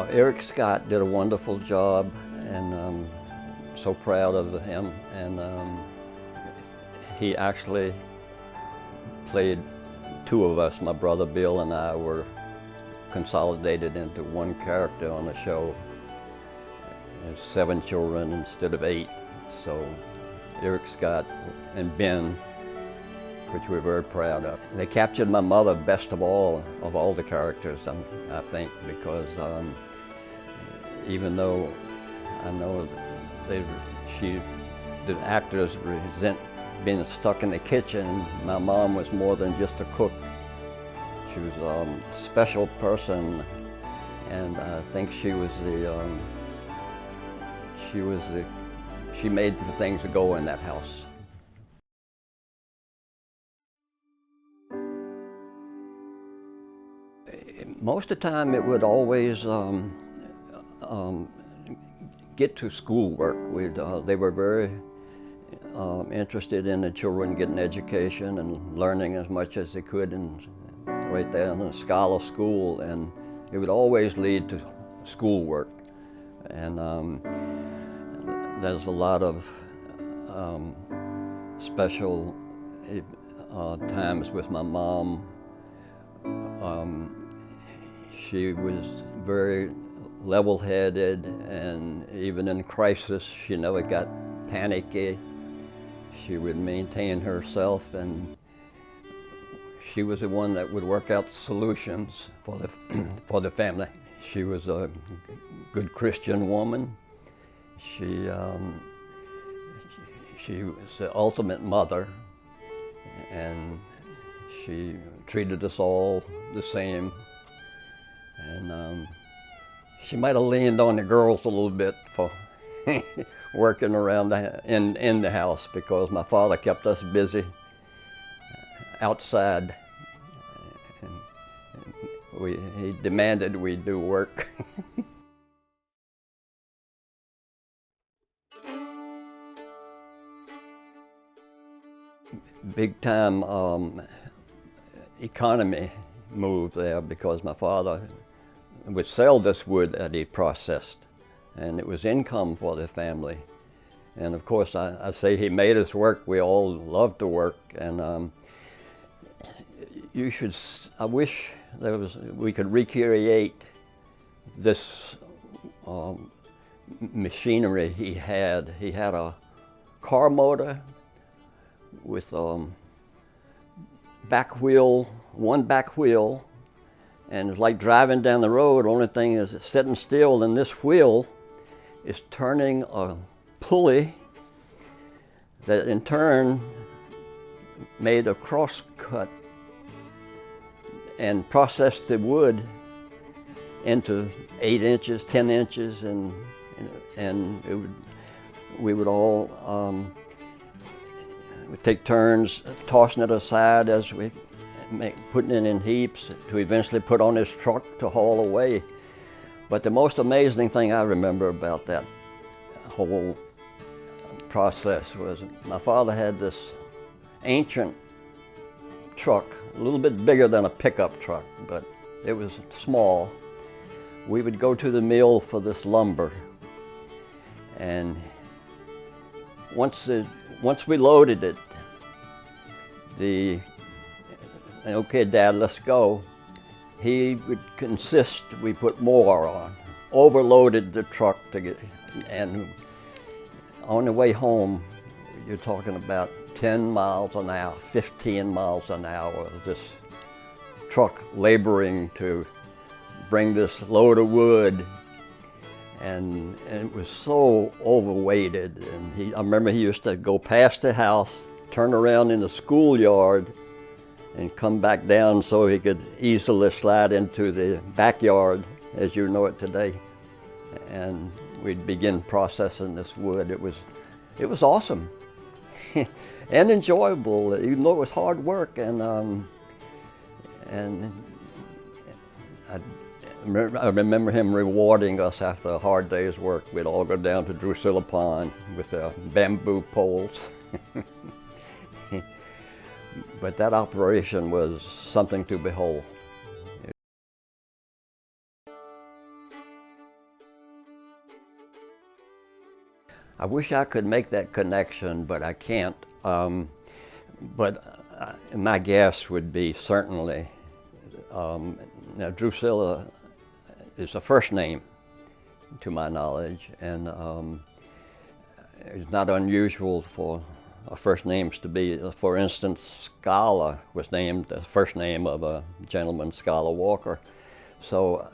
Eric Scott did a wonderful job, and I'm so proud of him. And he actually played two of us. My brother Bill and I were consolidated into one character on the show. There's 7 children instead of 8. So Eric Scott and Ben, which we're very proud of. They captured my mother best of all the characters, I think, because even though I know the actors resent being stuck in the kitchen, my mom was more than just a cook. She was a special person, and I think she made the things go in that house. Most of the time it would always get to schoolwork. They were very interested in the children getting education and learning as much as they could, and right there in the scholar school, and it would always lead to schoolwork. And there's a lot of special times with my mom. She was very level-headed, and even in crisis, she never got panicky. She would maintain herself, and she was the one that would work out solutions for the family. She was a good Christian woman. She was the ultimate mother, and she treated us all the same. And she might have leaned on the girls a little bit for working around in the house, because my father kept us busy outside. He demanded we do work. Big time economy moved there, because my father would sell this wood that he processed, and it was income for the family. And of course, I say he made us work. We all loved to work, and I wish we could recreate this machinery he had. He had a car motor with one back wheel, and it's like driving down the road. Only thing is it's sitting still, and this wheel is turning a pulley that in turn made a cross cut and processed the wood into 8 inches, 10 inches, and we would all we'd take turns tossing it aside as we putting it in heaps to eventually put on this truck to haul away. But the most amazing thing I remember about that whole process was my father had this ancient truck, a little bit bigger than a pickup truck, but it was small. We would go to the mill for this lumber, and once we loaded it, okay, Dad, let's go. He would insist we put more on, overloaded the truck and on the way home, you're talking about 10 miles an hour, 15 miles an hour, this truck laboring to bring this load of wood. And it was so overweighted. And I remember he used to go past the house, turn around in the schoolyard, and come back down so he could easily slide into the backyard as you know it today. And we'd begin processing this wood. It was awesome and enjoyable, even though it was hard work. And I remember him rewarding us after a hard day's work. We'd all go down to Drusilla Pond with bamboo poles. But that operation was something to behold. I wish I could make that connection, but I can't. My guess would be certainly, now Drusilla is a first name to my knowledge, and it's not unusual for first names to be, for instance, Schuyler was named the first name of a gentleman, Schuyler Walker. So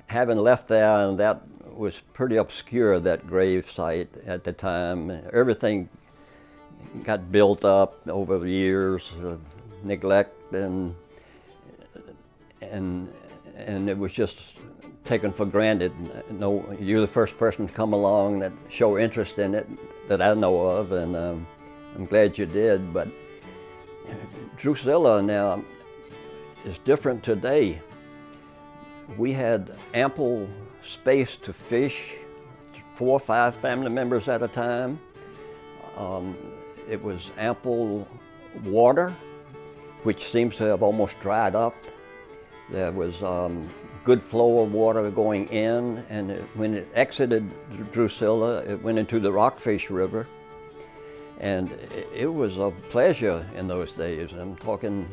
having left there, and that was pretty obscure, that grave site at the time. Everything got built up over the years of neglect, and it was just taken for granted. No, you're the first person to come along that show interest in it that I know of, and I'm glad you did. But Drusilla now is different today. We had ample space to fish, 4 or 5 family members at a time. It was ample water, which seems to have almost dried up. There was good flow of water going in, and when it exited Drusilla, it went into the Rockfish River. And it was a pleasure in those days. I'm talking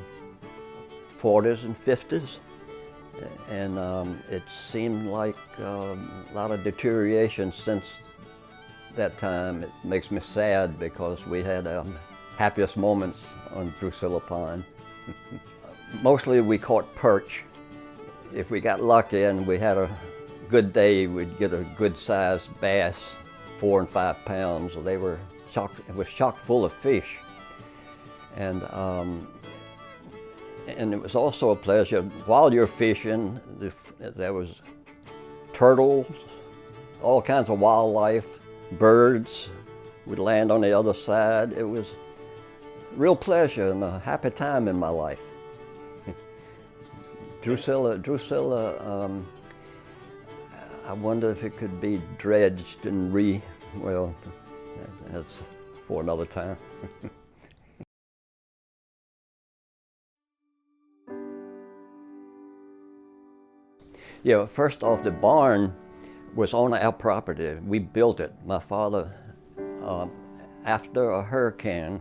40s and 50s. And it seemed like a lot of deterioration since that time. It makes me sad because we had happiest moments on Drusilla Pond. Mostly we caught perch. If we got lucky and we had a good day, we'd get a good-sized bass, 4 and 5 pounds. They were it was chock full of fish. And it was also a pleasure, while you're fishing, there was turtles, all kinds of wildlife, birds would land on the other side. It was a real pleasure and a happy time in my life. Drusilla, I wonder if it could be dredged and well, that's for another time. Yeah, first off, the barn was on our property. We built it. My father, after a hurricane,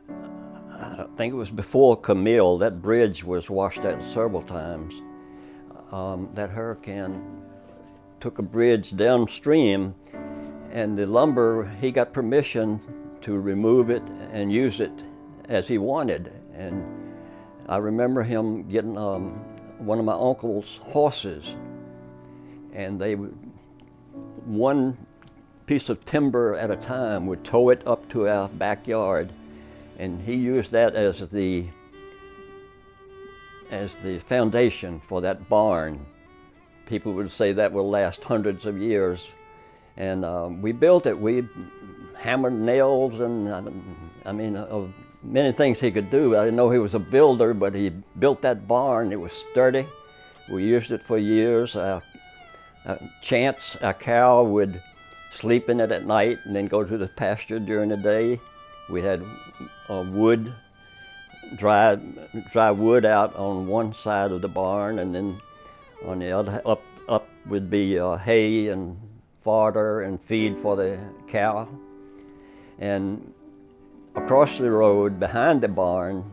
I think it was before Camille, that bridge was washed out several times. That hurricane took a bridge downstream, and the lumber, he got permission to remove it and use it as he wanted. And I remember him getting one of my uncle's horses, and they would, one piece of timber at a time, would tow it up to our backyard, and he used that as the foundation for that barn. People would say that will last hundreds of years. And we built it. We hammered nails, and I mean, many things he could do. I didn't know he was a builder, but he built that barn. It was sturdy. We used it for years. Chance, our cow, would sleep in it at night and then go to the pasture during the day. We had wood, dry wood out on one side of the barn, and then on the other, up would be hay and fodder and feed for the cow. And across the road behind the barn,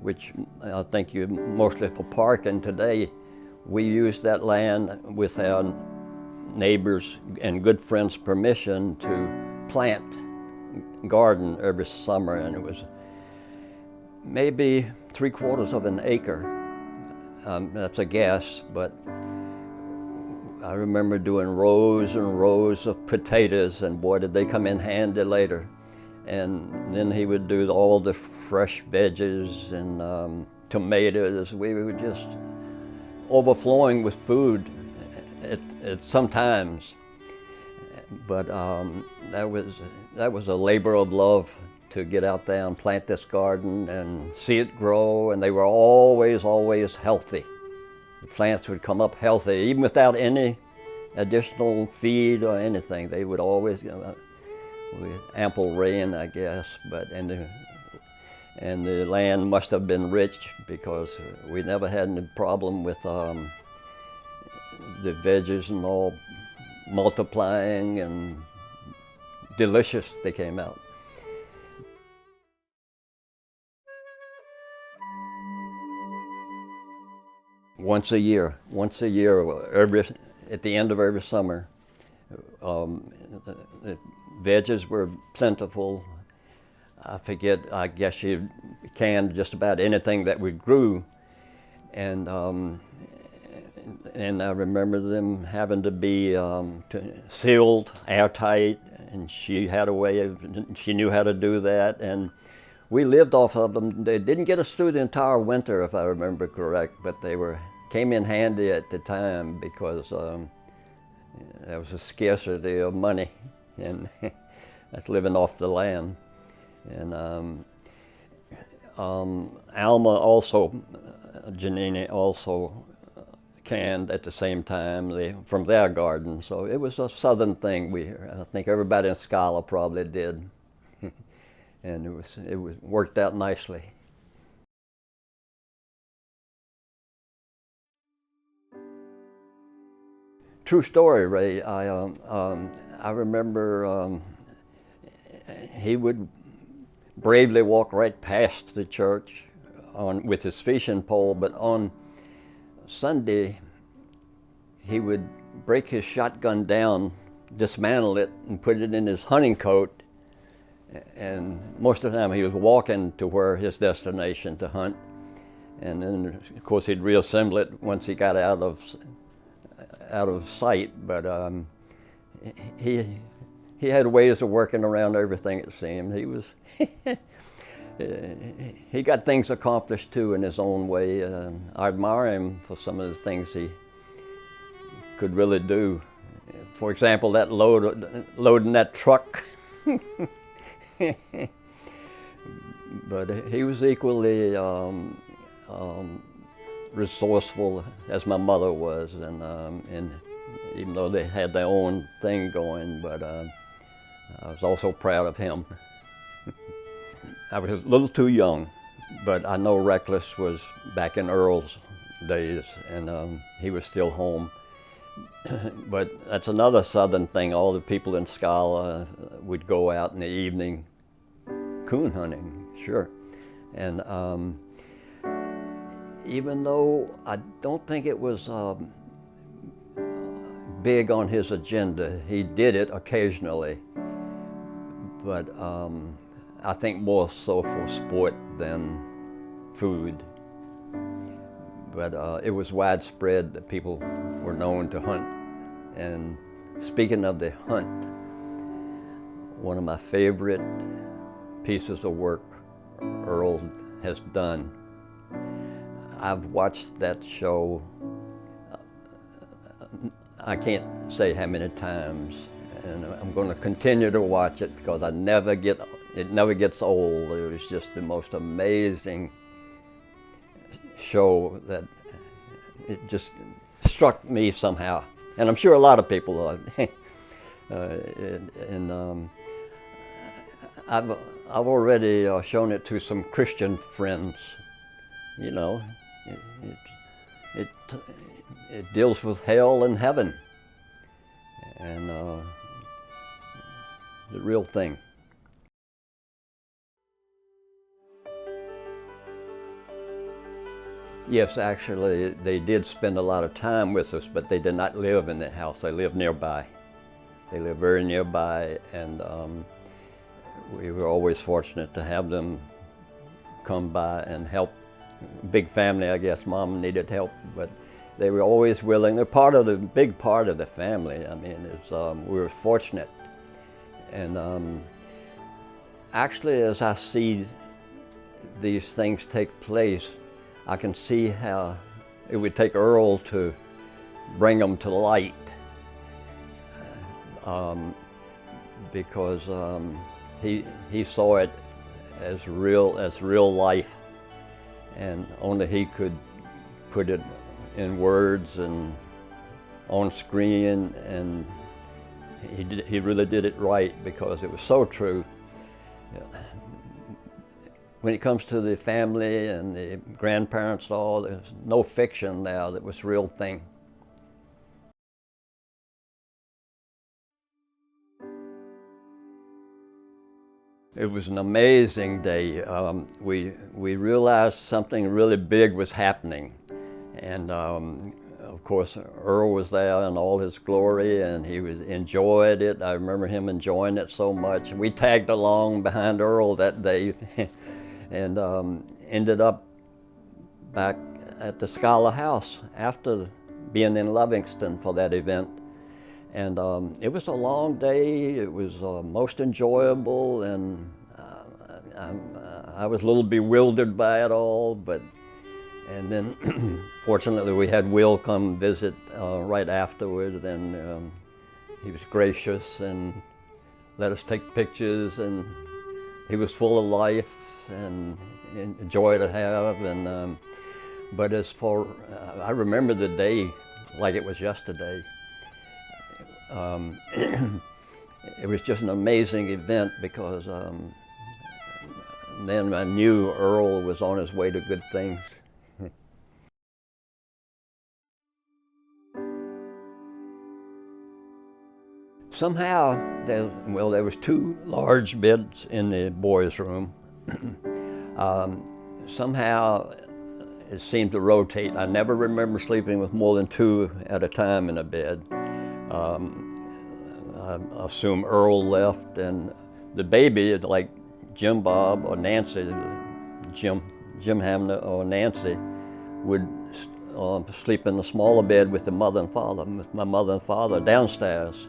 which I think you mostly for parking today, we used that land with our neighbors and good friends' permission to plant garden every summer, and it was maybe 3/4 of an acre. That's a guess, but I remember doing rows and rows of potatoes, and boy, did they come in handy later. And then he would do all the fresh veggies and tomatoes. We were just overflowing with food at sometimes. But that was a labor of love to get out there and plant this garden and see it grow, and they were always healthy. The plants would come up healthy, even without any additional feed or anything. They would always, with ample rain, I guess, and the land must have been rich, because we never had any problem with the veggies and all multiplying and delicious they came out. Once a year, at the end of every summer, the veggies were plentiful. I guess you canned just about anything that we grew. And I remember them having to be sealed, airtight, and she knew how to do that. And we lived off of them. They didn't get us through the entire winter, if I remember correct, but they came in handy at the time because there was a scarcity of money, and that's living off the land. And Alma also, Janine also canned at the same time from their garden. So it was a southern thing. I think everybody in Schuyler probably did. And it worked out nicely. True story, Ray. I remember he would bravely walk right past the church with his fishing pole, but on Sunday he would break his shotgun down, dismantle it, and put it in his hunting coat. And most of the time he was walking to where his destination to hunt. And then, of course, he'd reassemble it once he got out of sight. But he had ways of working around everything, it seemed. He got things accomplished, too, in his own way. I admire him for some of the things he could really do. For example, that loading that truck. But he was equally resourceful as my mother was, and even though they had their own thing going, but I was also proud of him. I was a little too young, but I know Reckless was back in Earl's days, and he was still home. But that's another southern thing. All the people in Schuyler would go out in the evening coon hunting, sure. And even though I don't think it was big on his agenda, he did it occasionally. But I think more so for sport than food. But it was widespread that people were known to hunt. And speaking of the hunt, one of my favorite pieces of work Earl has done, I've watched that show, I can't say how many times, and I'm going to continue to watch it because it never gets old. It was just the most amazing show that it just struck me somehow, and I'm sure a lot of people I've already shown it to some Christian friends. You know, it deals with hell and heaven, and the real thing. Yes, actually, they did spend a lot of time with us, but they did not live in the house. They lived nearby. They lived very nearby, and we were always fortunate to have them come by and help. Big family, I guess. Mom needed help, but they were always willing. They're big part of the family. I mean, we were fortunate. And actually, as I see these things take place, I can see how it would take Earl to bring them to light, because he saw it as real life, and only he could put it in words and on screen, and he really did it right because it was so true. When it comes to the family and the grandparents, there's no fiction now. That was real thing. It was an amazing day. We realized something really big was happening. And of course, Earl was there in all his glory, and he enjoyed it. I remember him enjoying it so much. We tagged along behind Earl that day and ended up back at the Schuyler House after being in Livingston for that event. And it was a long day. It was most enjoyable, and I was a little bewildered by it all, and then fortunately we had Will come visit right afterward, and he was gracious and let us take pictures, and he was full of life and joy to have. And but as for, I remember the day like it was yesterday. It was just an amazing event because then I knew Earl was on his way to good things. Somehow, there was two large beds in the boys' room. Somehow, it seemed to rotate. I never remember sleeping with more than two at a time in a bed. I assume Earl left, and the baby, like Jim Bob or Nancy, Jim Hamner or Nancy, would sleep in the smaller bed with my mother and father downstairs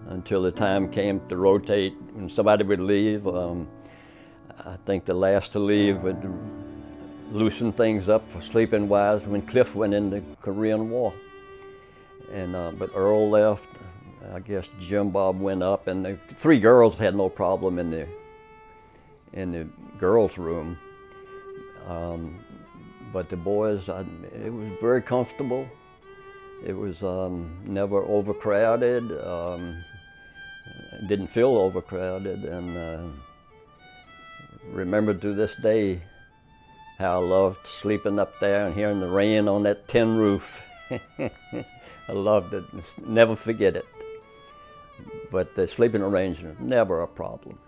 until the time came to rotate when somebody would leave. I think the last to leave would loosen things up for sleeping wise when Cliff went in the Korean War. And but Earl left. I guess Jim Bob went up, and the three girls had no problem in the girls' room. But the boys, it was very comfortable. It was never overcrowded. Didn't feel overcrowded, and remember to this day how I loved sleeping up there and hearing the rain on that tin roof. I loved it. Never forget it. But the sleeping arrangement, never a problem.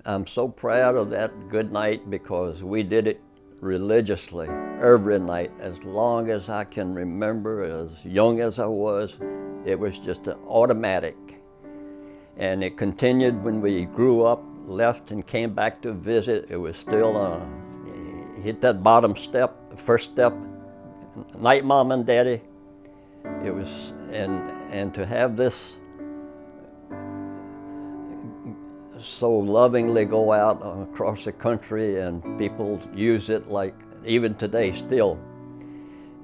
I'm so proud of that good night because we did it religiously every night as long as I can remember, as young as I was. It was just an automatic. And it continued when we grew up, left and came back to visit. It was still hit that bottom step, first step, night mom and daddy. It was, and to have this so lovingly go out across the country and people use it like even today still.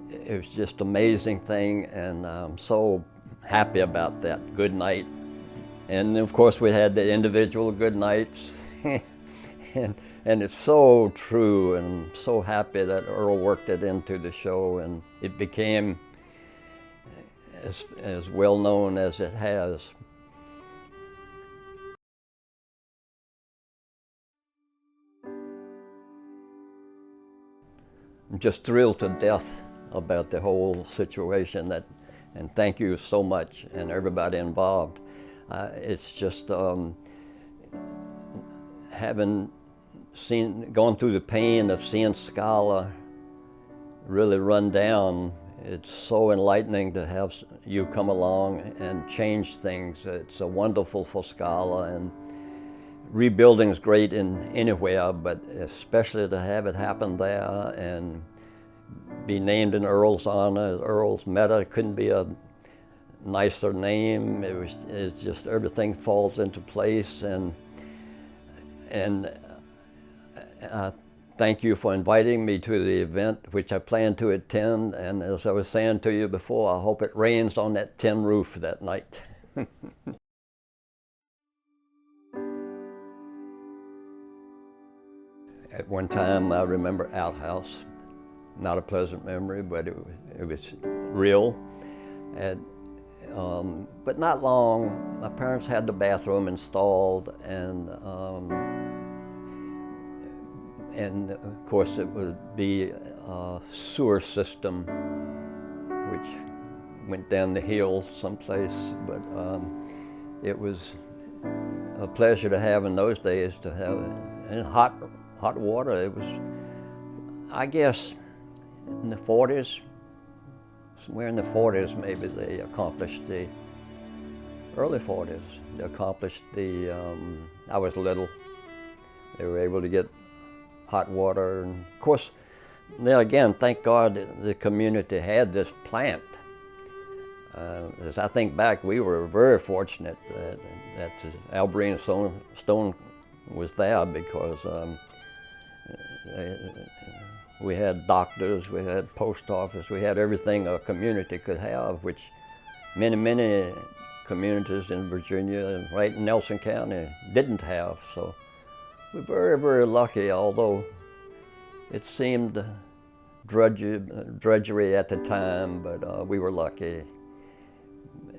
It was just an amazing thing, and I'm so happy about that good night. And of course we had the individual good nights and it's so true, and I'm so happy that Earl worked it into the show and it became as well known as it has. I'm just thrilled to death about the whole situation, and thank you so much and everybody involved. It's just gone through the pain of seeing Schuyler really run down. It's so enlightening to have you come along and change things. It's wonderful for Schuyler, and rebuilding is great in anywhere, but especially to have it happen there and be named in Earl's honor. Earl's Meta couldn't be a nicer name. It's just everything falls into place, and thank you for inviting me to the event, which I plan to attend. And as I was saying to you before, I hope it rains on that tin roof that night. At one time, I remember outhouse. Not a pleasant memory, but it was real. But not long, my parents had the bathroom installed, and of course it would be a sewer system which went down the hill someplace, but it was a pleasure to have in those days, to have and hot water. It was, I guess, in the 40s, somewhere in the 40s maybe, they accomplished the, early 40s, they accomplished the, I was little, they were able to get hot water. And of course, there again, thank God the community had this plant. As I think back, we were very fortunate that Alberine Stone was there, because we had doctors, we had post office, we had everything a community could have, which many communities in Virginia and right in Nelson County didn't have. So we're very lucky, although it seemed drudgery at the time, but we were lucky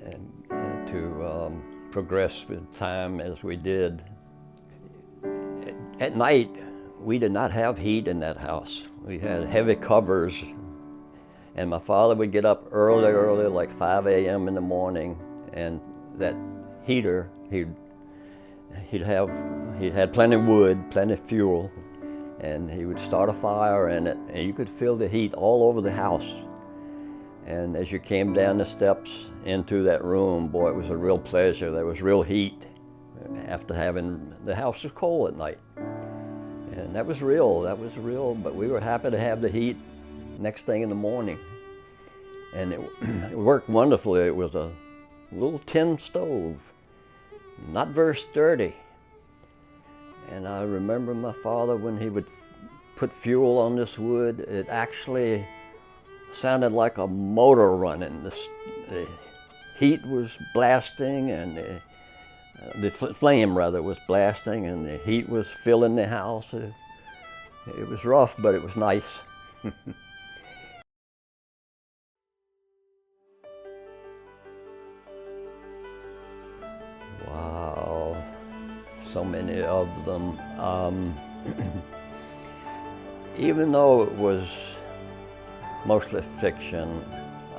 and to progress with time as we did. At night, we did not have heat in that house. We had heavy covers, and my father would get up early, like 5 a.m. in the morning, and that heater, he had plenty of wood, plenty of fuel, and he would start a fire in it, and you could feel the heat all over the house. And as you came down the steps into that room, boy, it was a real pleasure. There was real heat after having, the house was cold at night. And that was real, but we were happy to have the heat next thing in the morning. And it worked wonderfully. It was a little tin stove, not very sturdy. And I remember my father, when he would put fuel on this wood, it actually sounded like a motor running. The heat was blasting, and the flame rather was blasting, and the heat was filling the house. It was rough, but it was nice. Wow, so many of them. Even though it was mostly fiction,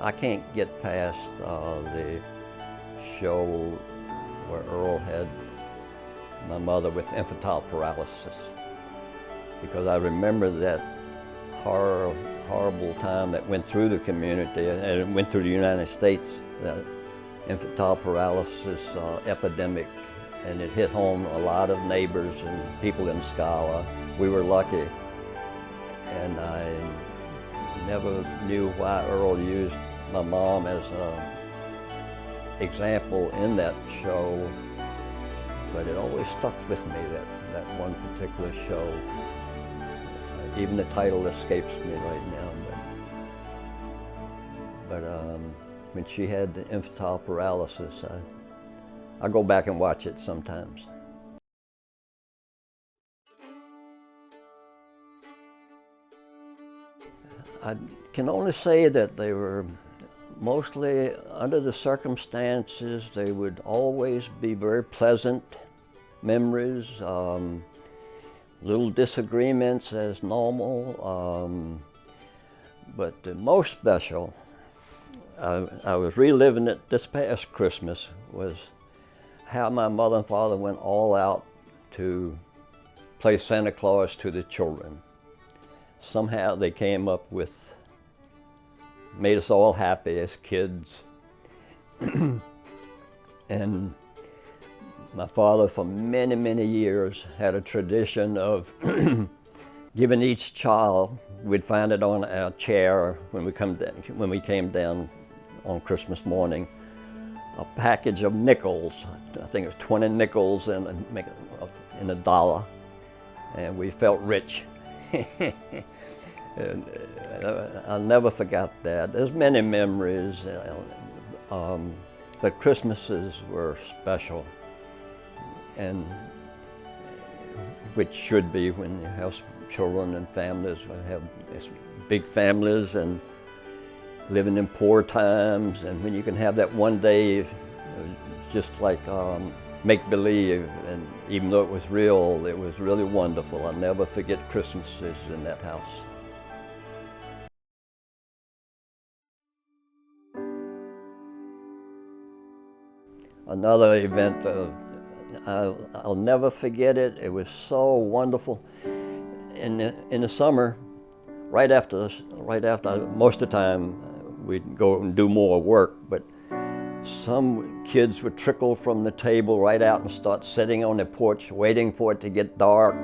I can't get past the show where Earl had my mother with infantile paralysis, because I remember that horrible time that went through the community, and it went through the United States, that infantile paralysis epidemic, and it hit home a lot of neighbors and people in Schuyler. We were lucky, and I never knew why Earl used my mom as an example in that show, but it always stuck with me, that one particular show. Even the title escapes me right now, but when she had the infantile paralysis, I go back and watch it sometimes. I can only say that they were mostly, under the circumstances, they would always be very pleasant memories, little disagreements as normal, but the most special, I was reliving it this past Christmas, was how my mother and father went all out to play Santa Claus to the children. Somehow they came up with, made us all happy as kids. And my father, for many years, had a tradition of giving each child, we'd find it on our chair when we came down on Christmas morning, a package of nickels. I think it was 20 nickels in a dollar, and we felt rich. And I'll never forget that. There's many memories, but Christmases were special, and which should be when you have children and families, have big families and living in poor times, and when you can have that one day just like make-believe, and even though it was real, it was really wonderful. I'll never forget Christmases in that house. Another event, I'll never forget it. It was so wonderful. In the summer, right after, most of the time, we'd go and do more work, but some kids would trickle from the table right out and start sitting on the porch, waiting for it to get dark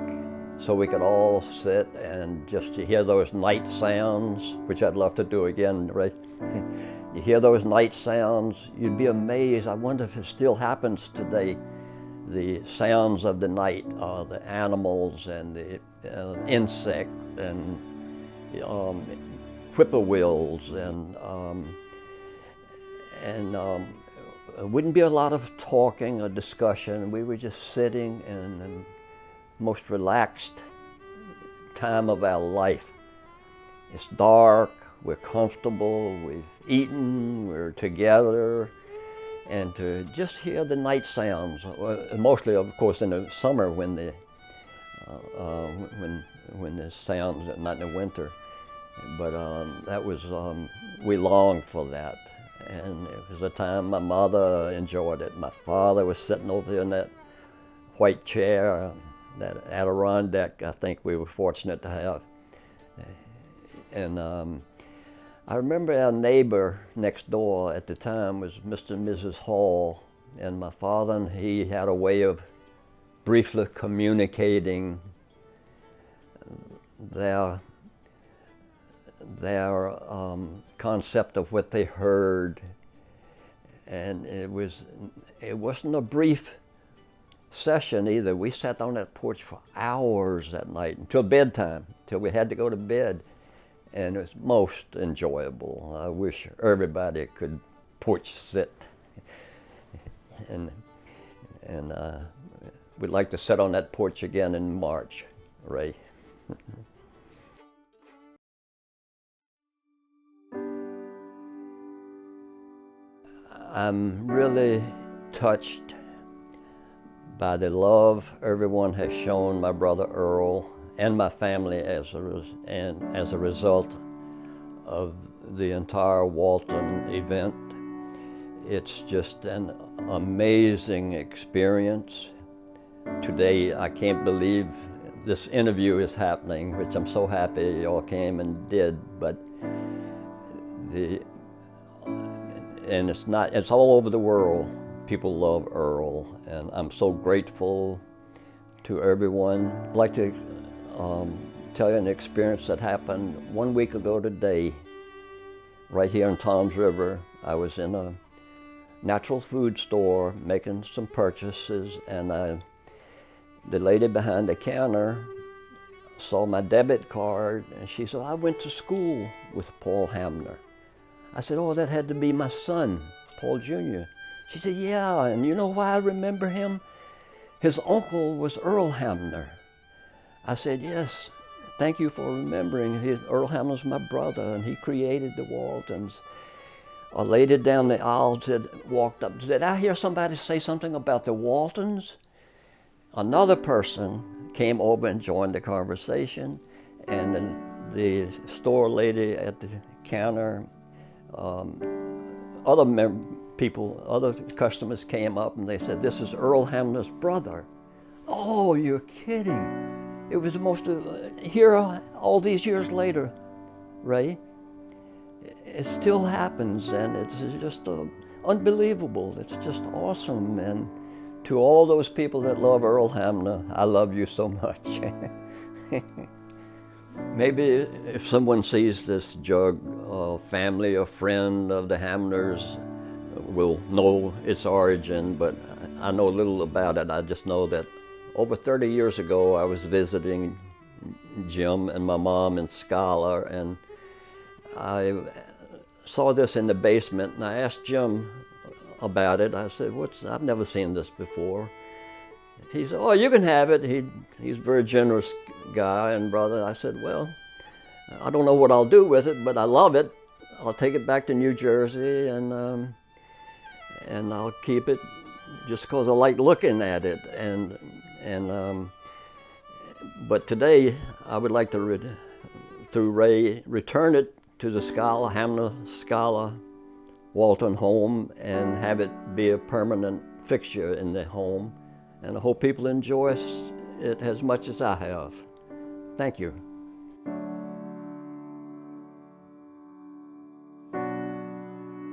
so we could all sit and just to hear those night sounds, which I'd love to do again, right? You hear those night sounds, you'd be amazed. I wonder if it still happens today. The sounds of the night, the animals and the insect and whippoorwills and it wouldn't be a lot of talking or discussion. We were just sitting in the most relaxed time of our life. It's dark, we're comfortable, we've eaten, we're together, and to just hear the night sounds, mostly of course in the summer when the sounds, not in the winter, but that was, we longed for that. And it was a time my mother enjoyed it. My father was sitting over there in that white chair, that Adirondack I think we were fortunate to have. And I remember our neighbor next door at the time was Mr. and Mrs. Hall, and my father and he had a way of briefly communicating their concept of what they heard, and it wasn't a brief session either. We sat on that porch for hours that night until bedtime, till we had to go to bed, and it was most enjoyable. I wish everybody could porch sit, and we'd like to sit on that porch again in March, Ray. I'm really touched by the love everyone has shown my brother Earl and my family as a result of the entire Walton event. It's just an amazing experience. Today, I can't believe this interview is happening, which I'm so happy you all came and did, but it's all over the world. People love Earl, and I'm so grateful to everyone. I'd like to tell you an experience that happened 1 week ago today, right here in Toms River. I was in a natural food store making some purchases, and the lady behind the counter saw my debit card, and she said, "I went to school with Paul Hamner." I said, "Oh, that had to be my son, Paul Jr." She said, "Yeah, and you know why I remember him? His uncle was Earl Hamner." I said, "Yes, thank you for remembering. Earl Hamner's my brother, and he created the Waltons." A lady down the aisle walked up, "Did I hear somebody say something about the Waltons?" Another person came over and joined the conversation, and then the store lady at the counter, other customers came up and they said, "This is Earl Hamner's brother." "Oh, you're kidding." It was the most, here all these years later, Ray, it still happens, and it's just unbelievable. It's just awesome. And to all those people that love Earl Hamner, I love you so much. Maybe if someone sees this jug, a family or friend of the Hamners will know its origin, but I know little about it. I just know that over 30 years ago, I was visiting Jim and my mom in Schuyler, and I saw this in the basement, and I asked Jim about it. I said, I've never seen this before. He said, "Oh, you can have it." He's a very generous guy and brother. I said, "Well, I don't know what I'll do with it, but I love it. I'll take it back to New Jersey, and I'll keep it just because I like looking at it." But today, I would like to, through Ray, return it to the Hamner Schuyler Walton home and have it be a permanent fixture in the home and I hope people enjoy it as much as I have. Thank you.